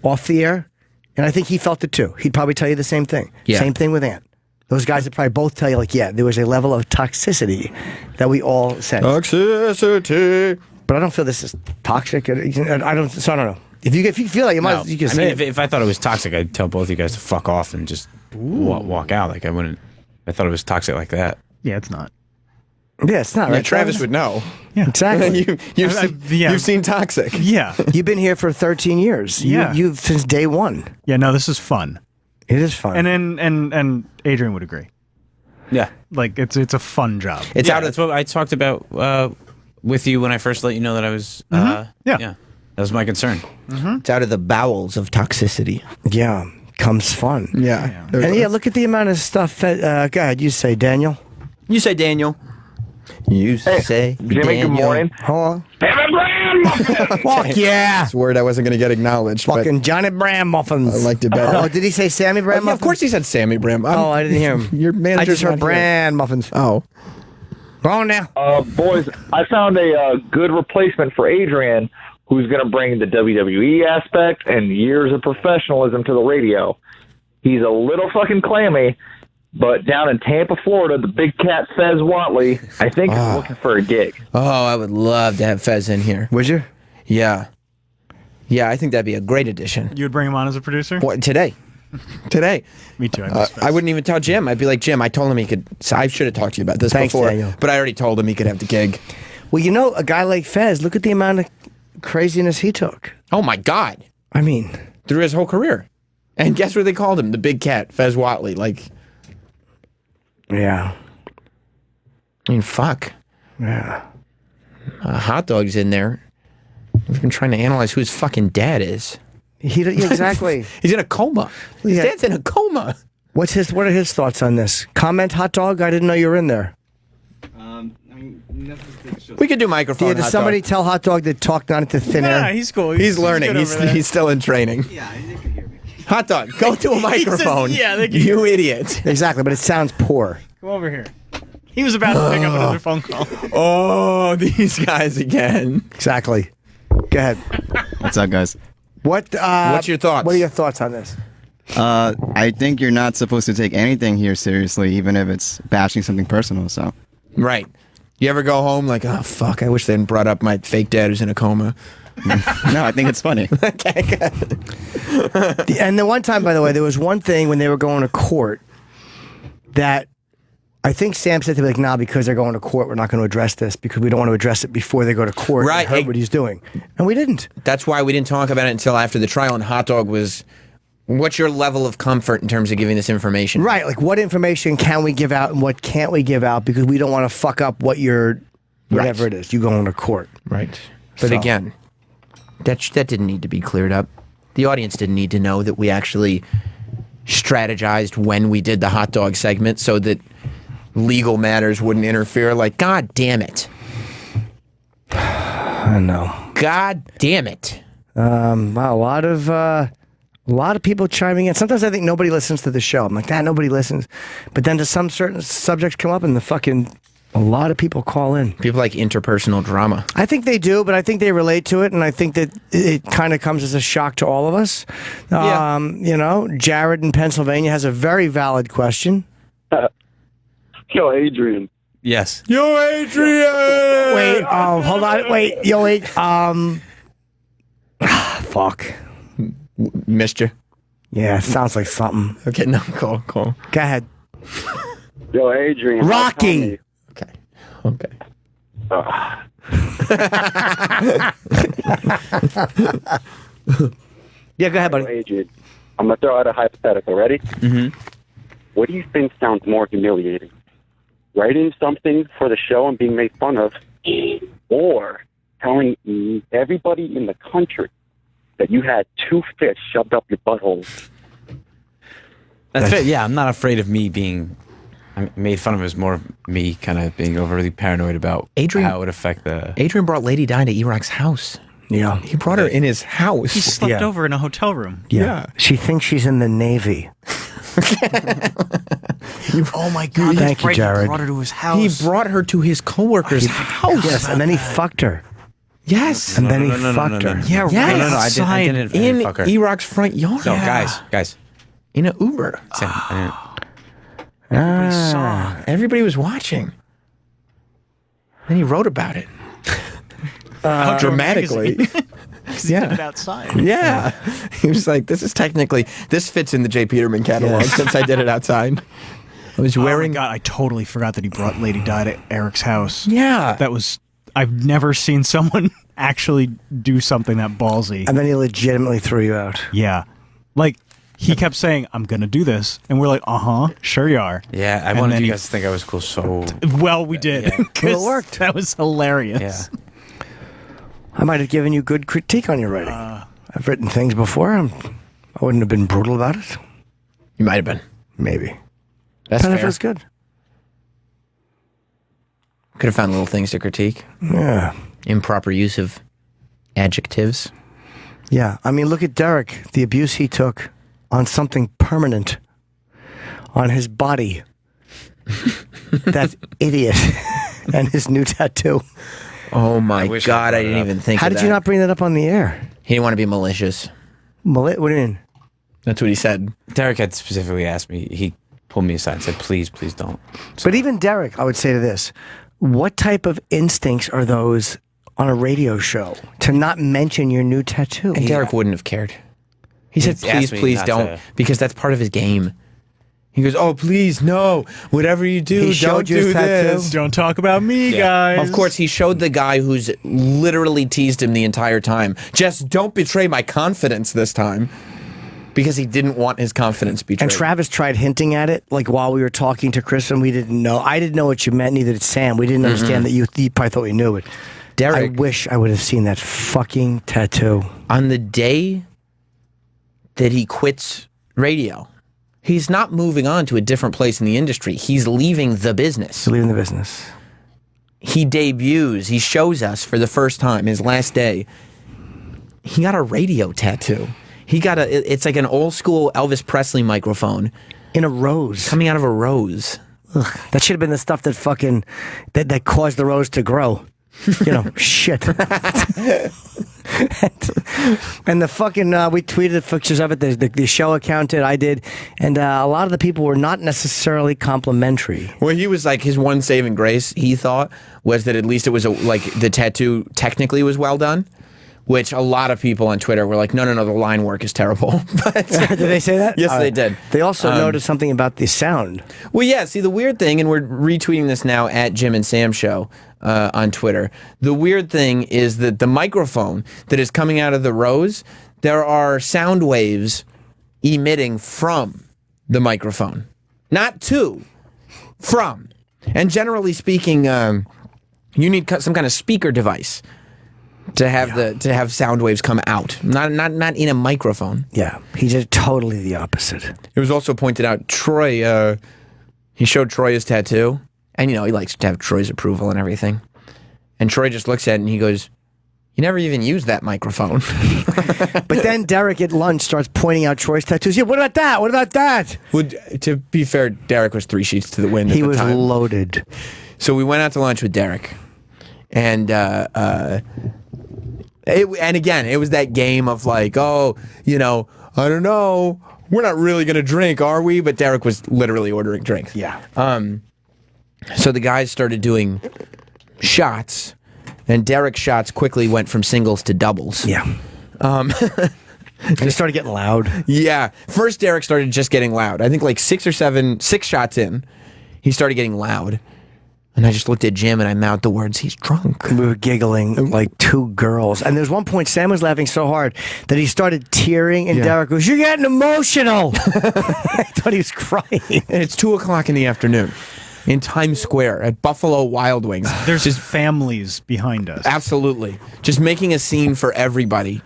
off the air, and I think he felt it too. He'd probably tell you the same thing. Yeah. Same thing with Ant. Those guys would probably both tell you, like, yeah, there was a level of toxicity that we all sensed. Toxicity. But I don't feel this is toxic. I don't know. If you feel like you might, you can say. If I thought it was toxic, I'd tell both of you guys to fuck off and just walk out. Like I wouldn't. I thought it was toxic like that. Yeah, it's not. Yeah, it's not right. Travis would know. Yeah, exactly. You've seen toxic. Yeah, you've been here for 13 years. Yeah, you've since day one. Yeah, no, this is fun. It is fun, and Adrian would agree. Yeah, like it's a fun job. That's what I talked about with you when I first let you know that I was. Yeah, that was my concern. It's out of the bowels of toxicity. Yeah, comes fun. Yeah, and look at the amount of stuff. Go ahead, you say, Daniel. You say, Daniel. You say, Jimmy, Daniel. good morning. Hold on. Johnny Brand muffins! Fuck yeah! That's a word I wasn't going to get acknowledged. Fucking Johnny Brand muffins. I liked it better. Oh, did he say Sammy Brand muffins? Of course he said Sammy Brand. I didn't hear him. Your manager's I just heard not here. Brand muffins. Oh. Go on now. Boys, I found a good replacement for Adrian, who's going to bring the WWE aspect and years of professionalism to the radio. He's a little fucking clammy, But down in Tampa, Florida, the big cat Fez Watley, I think, is looking for a gig. Oh, I would love to have Fez in here. Would you? Yeah. Yeah, I think that'd be a great addition. You would bring him on as a producer? What, today. Today. Me too. I wouldn't even tell Jim. I'd be like, Jim, I told him he could. So I should have talked to you about this Thanks, before. Daniel. But I already told him he could have the gig. Well, you know, a guy like Fez, look at the amount of craziness he took. Oh, my God. I mean, through his whole career. And guess what they called him? The big cat, Fez Watley. Like, yeah. I mean, fuck. Yeah. Hot Dog's in there. We've been trying to analyze who his fucking dad is. Exactly. He's in a coma. His dad's in a coma. What are his thoughts on this? Comment, Hot Dog? I didn't know you were in there. We could do microphone. Yeah, does Hot somebody Dog. tell Hot Dog to talk down into thin air? Yeah, he's cool. He's learning. good over there. He's still in training. Yeah, they can hear me. Hot Dog, go to a microphone. Yeah, they can you idiot. Exactly, but it sounds poor. Come over here. He was about to pick up another phone call. Oh, these guys again. Exactly. Go ahead. What's up, guys? What's your thoughts? What are your thoughts on this? I think you're not supposed to take anything here seriously, even if it's bashing something personal. So, right. You ever go home like, oh fuck, I wish they hadn't brought up my fake dad who's in a coma. No, I think it's funny. Okay, good. And the one time, by the way, there was one thing when they were going to court that I think Sam said to me, like, nah, because they're going to court, we're not going to address this because we don't want to address it before they go to court. Right. And hurt what he's doing. And we didn't. That's why we didn't talk about it until after the trial, and Hot Dog was, what's your level of comfort in terms of giving this information? Right. Like, what information can we give out and what can't we give out because we don't want to fuck up what you're, whatever it is, you go into court. Right. But again, that didn't need to be cleared up. The audience didn't need to know that we actually strategized when we did the hot dog segment so that legal matters wouldn't interfere. Like, God damn it. I know. God damn it. Wow, a lot of people chiming in. Sometimes I think nobody listens to the show. I'm like, nobody listens. But then does some certain subjects come up and a lot of people call in. People like interpersonal drama. I think they do, but I think they relate to it, and I think that it kind of comes as a shock to all of us. Yeah. You know, Jared in Pennsylvania has a very valid question. Yo, Adrian. Yes. Yo, Adrian! Wait, hold on. Wait, yo, wait. Fuck. Missed you? Yeah, it sounds like something. Okay, no, cool. Go ahead. Yo, Adrian. Rocky. Okay. Yeah, go ahead, buddy. Adrian, I'm going to throw out a hypothetical. Ready? Mm-hmm. What do you think sounds more humiliating? Writing something for the show and being made fun of, or telling everybody in the country that you had 2 fish shoved up your butthole? That's it. Yeah, I'm not afraid of me being made fun of. It's more of me kind of being overly paranoid about how it would affect the... Adrian brought Lady Di to E-Rock's house. Yeah. He brought her in his house. He slept over in a hotel room. Yeah. She thinks she's in the Navy. Oh my God! Thank you, Jared. He brought her to his house. He brought her to his coworker's house. Yes, and then he fucked her. Yes. And then he fucked her. Yeah, Yes. right No, outside. I didn't In fuck her. E-Rock's front yard. No, guys. In an Uber. Sam, I Ah, everybody was watching. Then he wrote about it. Dramatically. He did it outside. Yeah. He was like, this fits in the J. Peterman catalog since I did it outside. I was wearing... Oh my God, I totally forgot that he brought Lady Di to Eric's house. Yeah. I've never seen someone actually do something that ballsy. And then he legitimately threw you out. Yeah. Like, he kept saying, I'm going to do this. And we're like, sure you are. Yeah, I wanted you guys to think I was cool, so... Well, we did. Yeah. Well, it worked. That was hilarious. Yeah. I might have given you good critique on your writing. I've written things before. I wouldn't have been brutal about it. You might have been. Maybe. That's But fair. if it was good. Could have found little things to critique. Yeah. Improper use of adjectives. Yeah. I mean, look at Derek. The abuse he took on something permanent. On his body. That idiot. And his new tattoo. Oh my God, I didn't even think How of that. did you not bring that up on the air? He didn't want to be malicious. What do you mean? That's what he said. Derek had specifically asked me, pulled me aside and said, please don't. But even Derek, I would say to this, what type of instincts are those on a radio show to not mention your new tattoo? And Derek wouldn't have cared. He said, please don't, because that's part of his game. He goes, oh, please, no. Whatever you do, don't do this. Don't talk about me, guys. Of course, he showed the guy who's literally teased him the entire time. Just don't betray my confidence this time. Because he didn't want his confidence betrayed. And Travis tried hinting at it, like while we were talking to Chris, and we didn't know. I didn't know what you meant, neither did Sam. We didn't understand that you probably thought we knew it. Derek, I wish I would have seen that fucking tattoo. On the day that he quits radio, he's not moving on to a different place in the industry. He's leaving the business. He's leaving the business. He debuts, he shows us for the first time, his last day. He got a radio tattoo. He got it's like an old school Elvis Presley microphone. In a rose. Coming out of a rose. Ugh, that should have been the stuff that fucking, that caused the rose to grow. You know, shit. and the fucking, we tweeted pictures of it, the show account did, I did, and a lot of the people were not necessarily complimentary. Well, he was like, his one saving grace, he thought, was that at least it was, like, the tattoo technically was well done. Which a lot of people on Twitter were like, no, the line work is terrible. But, did they say that? Yes, they did. They also noticed something about the sound. Well, yeah, see, the weird thing, and we're retweeting this now at Jim and Sam Show on Twitter, the weird thing is that the microphone that is coming out of the rose, there are sound waves emitting from the microphone. Not to, from. And generally speaking, you need some kind of speaker device to have sound waves come out, not in a microphone. Yeah, he did totally the opposite. It was also pointed out, Troy, he showed Troy his tattoo, and, you know, he likes to have Troy's approval and everything. And Troy just looks at it and he goes, you never even used that microphone. But then Derek at lunch starts pointing out Troy's tattoos. Yeah, what about that? What about that? Well, to be fair, Derek was 3 sheets to the wind at the time. He was loaded. So we went out to lunch with Derek, and again, it was that game of like, oh, you know, I don't know, we're not really going to drink, are we? But Derek was literally ordering drinks. Yeah. So the guys started doing shots, and Derek's shots quickly went from singles to doubles. Yeah. And it started getting loud. Yeah. First, Derek started just getting loud. I think like 6 shots in, he started getting loud. And I just looked at Jim and I mouthed the words, he's drunk. We were giggling like two girls. And there's one point Sam was laughing so hard that he started tearing, and Derek goes, you're getting emotional. I thought he was crying. And it's 2:00 in the afternoon in Times Square at Buffalo Wild Wings. There's just families behind us. Absolutely. Just making a scene for everybody.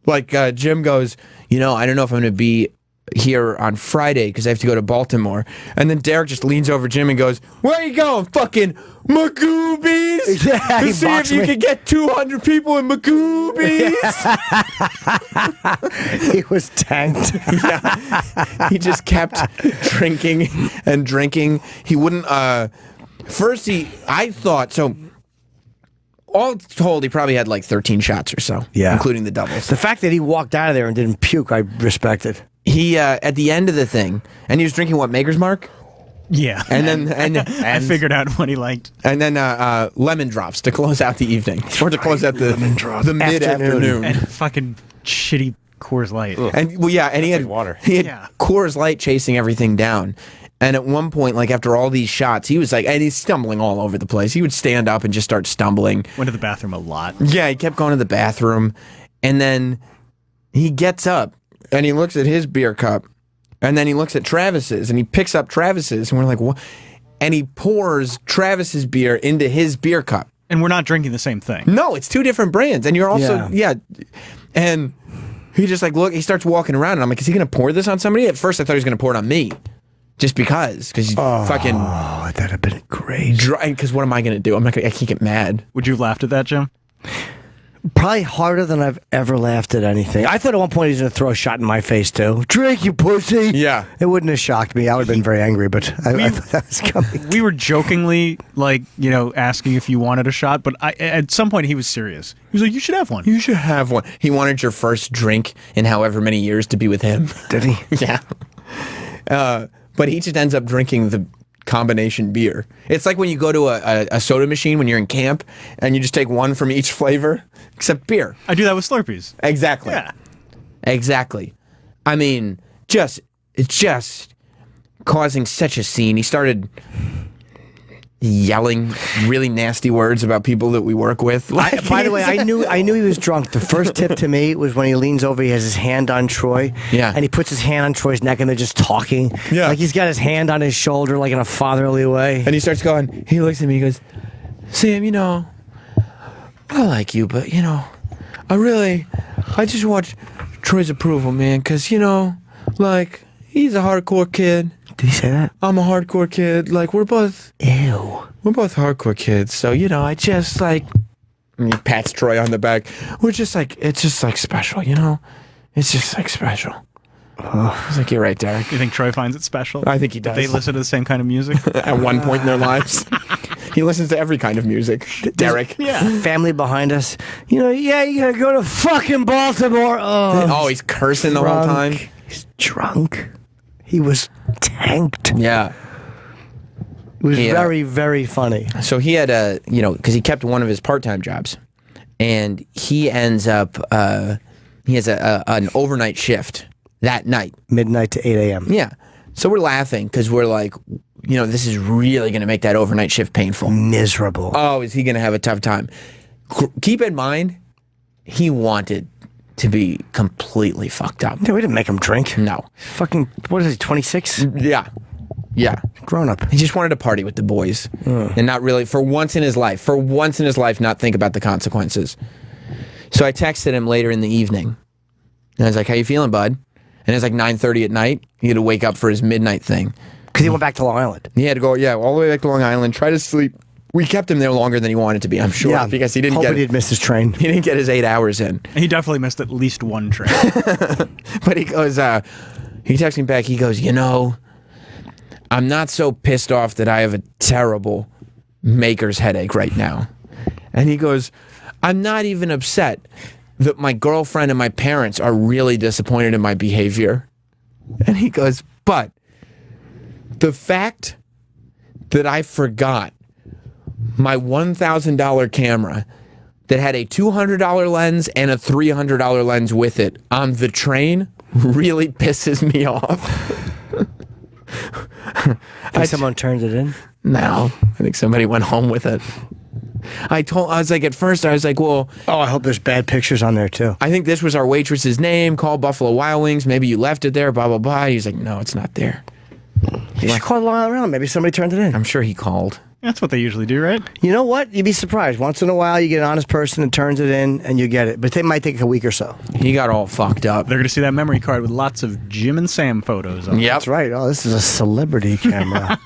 Like Jim goes, you know, I don't know if I'm going to be here on Friday because I have to go to Baltimore. And then Derek just leans over Jim and goes, where you going, fucking Magoobies? Yeah, to see if you can get 200 people in Magoobies. He was tanked. Yeah. He just kept drinking and drinking. He wouldn't, first I thought, so all told, he probably had like 13 shots or so, including the doubles. The fact that he walked out of there and didn't puke, I respect it. He, at the end of the thing, and he was drinking what, Maker's Mark? Yeah. And then I figured out what he liked. And then lemon drops to close out the evening. Or to close out the mid-afternoon. And fucking shitty Coors Light. And well, yeah, and he had water. He had Coors Light chasing everything down. And at one point, like after all these shots, he was like, and he's stumbling all over the place. He would stand up and just start stumbling. Went to the bathroom a lot. Yeah, he kept going to the bathroom. And then he gets up and he looks at his beer cup. And then he looks at Travis's and he picks up Travis's. And we're like, what? And he pours Travis's beer into his beer cup. And we're not drinking the same thing. No, it's two different brands. And you're also, And he just like, look, he starts walking around. And I'm like, is he going to pour this on somebody? At first, I thought he was going to pour it on me. Just because he's fucking. Oh, that'd have been great. Because what am I going to do? I can't get mad. Would you have laughed at that, Jim? Probably harder than I've ever laughed at anything. I thought at one point he was going to throw a shot in my face, too. Drink, you pussy. Yeah. It wouldn't have shocked me. I would have been very angry, but I thought that was coming. We were jokingly, like, you know, asking if you wanted a shot, but at some point he was serious. He was like, you should have one. You should have one. He wanted your first drink in however many years to be with him. Did he? Yeah. but he just ends up drinking the combination beer. It's like when you go to a soda machine when you're in camp and you just take one from each flavor, except beer. I do that with Slurpees. Exactly. Yeah. Exactly. I mean, it's just causing such a scene. He started yelling really nasty words about people that we work with. By the way, I knew he was drunk. The first tip to me was when he leans over, he has his hand on Troy. Yeah. And he puts his hand on Troy's neck and they're just talking. Yeah. Like he's got his hand on his shoulder, like in a fatherly way. And he starts going, he looks at me, he goes, Sam, I like you, but, I just want Troy's approval, man, because, he's a hardcore kid. Did he say that? I'm a hardcore kid. Like, we're both hardcore kids. So, I just, and he pats Troy on the back. It's just, special, It's just, special. He's like, you're right, Derek. You think Troy finds it special? I think he does. They listen to the same kind of music? At one point in their lives. He listens to every kind of music. Derek. Yeah. Family behind us. You gotta go to fucking Baltimore. Oh, he's cursing the whole time. He's drunk. He was tanked. Yeah. It was very, very funny. So he had because he kept one of his part-time jobs, and he ends up, he has an overnight shift that night. Midnight to 8 a.m. Yeah. So we're laughing because we're like, this is really going to make that overnight shift painful. Miserable. Oh, is he going to have a tough time? Keep in mind, he wanted to be completely fucked up. No, we didn't make him drink. No. Fucking, what is he, 26? Yeah. Yeah. Grown up. He just wanted to party with the boys and not really, for once in his life, not think about the consequences. So I texted him later in the evening. And I was like, how you feeling, bud? And it's like 9:30 at night. He had to wake up for his midnight thing. Because he went back to Long Island. He had to go, all the way back to Long Island, try to sleep. We kept him there longer than he wanted to be, I'm sure, because he didn't he'd missed his train. He didn't get his 8 hours in. He definitely missed at least one train. But he goes, he texts me back, he goes, I'm not so pissed off that I have a terrible maker's headache right now. And he goes, I'm not even upset that my girlfriend and my parents are really disappointed in my behavior. And he goes, but the fact that I forgot my $1,000 camera that had a $200 lens and a $300 lens with it on the train really pisses me off. Think someone turned it in? No, I think somebody went home with it. At first I was like, well... Oh, I hope there's bad pictures on there, too. I think this was our waitress's name, call Buffalo Wild Wings, maybe you left it there, blah, blah, blah. He's like, no, it's not there. You should call Long Island around. Maybe somebody turned it in. I'm sure he called. That's what they usually do, right? You know what? You'd be surprised. Once in a while, you get an honest person that turns it in, and you get it. But it might take a week or so. He got all fucked up. They're going to see that memory card with lots of Jim and Sam photos on it. Yep. That's right. Oh, this is a celebrity camera.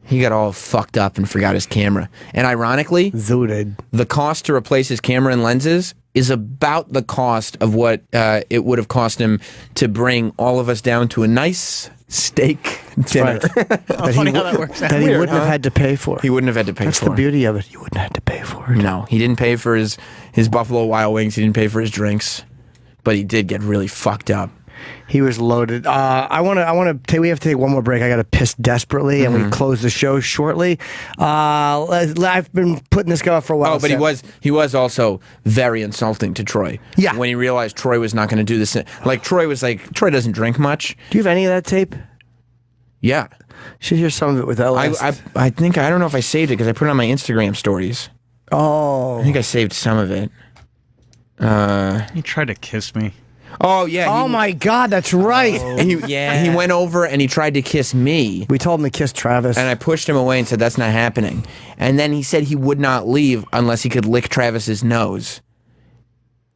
He got all fucked up and forgot his camera. And ironically, zooted. The cost to replace his camera and lenses is about the cost of what it would have cost him to bring all of us down to a nice steak dinner. Right. Funny how that works out. That he wouldn't have had to pay for. He wouldn't have had to pay That's for. the beauty of it. You wouldn't have to pay for it. No, he didn't pay for his Buffalo Wild Wings. He didn't pay for his drinks, but he did get really fucked up. He was loaded. I want to. We have to take one more break. I got to piss desperately, and we close the show shortly. I've been putting this guy off for a while. Oh, but he was also very insulting to Troy. Yeah. When he realized Troy was not going to do this, like Troy was like, Troy doesn't drink much. Do you have any of that tape? Yeah. Should hear some of it with LS. I think I don't know if I saved it because I put it on my Instagram stories. Oh. I think I saved some of it. He tried to kiss me. Oh yeah! Oh my God, that's right. And he went over and he tried to kiss me. We told him to kiss Travis, and I pushed him away and said that's not happening. And then he said he would not leave unless he could lick Travis's nose.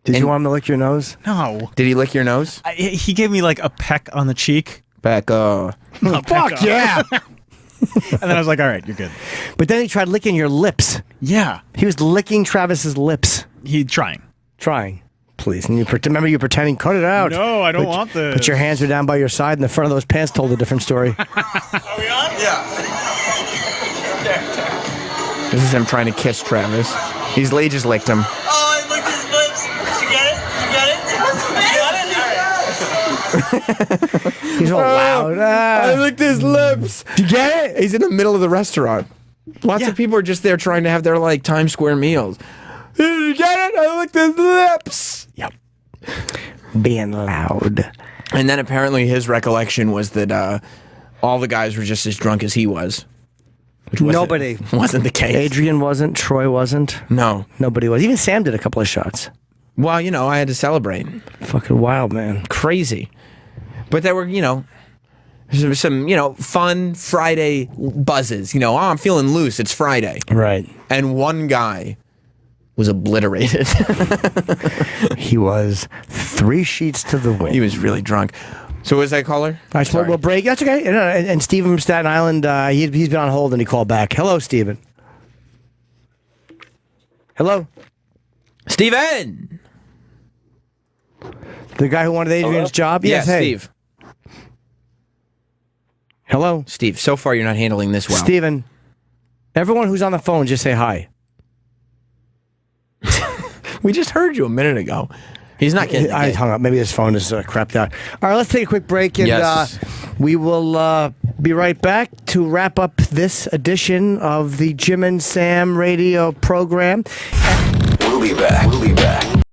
Did you want him to lick your nose? No. Did he lick your nose? He gave me like a peck on the cheek. Peck. Fuck yeah! And then I was like, all right, you're good. But then he tried licking your lips. Yeah. He was licking Travis's lips. He trying. Please. And remember you pretending, cut it out. No, I don't want this. But your hands were down by your side and the front of those pants told a different story. Are we on? Yeah. This is him trying to kiss Travis. Lee just licked him. Oh, I licked his lips. Did you get it? You got it? You got it? All right. He's all loud. I licked his lips. Did you get it? He's in the middle of the restaurant. Lots of people are just there trying to have their like Times Square meals. Did you get it? I licked his lips. Yep. Being loud. And then apparently his recollection was that all the guys were just as drunk as he was. Which Nobody. Wasn't the case. Adrian wasn't. Troy wasn't. No. Nobody was. Even Sam did a couple of shots. Well, you know, I had to celebrate. Fucking wild, man. Crazy. But there were, you know, some, you know, fun Friday buzzes. You know, oh, I'm feeling loose. It's Friday. Right. And one guy was obliterated. He was 3 sheets to the wind. He was really drunk. So what was that caller? All right, we'll break. That's okay. And Stephen from Staten Island, he's been on hold and he called back. Hello, Stephen. Hello? Stephen! The guy who wanted Adrian's job? Yes, hey. Steve. Hello? Steve, so far you're not handling this well. Stephen, everyone who's on the phone, just say hi. We just heard you a minute ago. He's not getting I hung up. Maybe his phone is crapped out. All right, let's take a quick break, and we will be right back to wrap up this edition of the Jim and Sam radio program. We'll be back.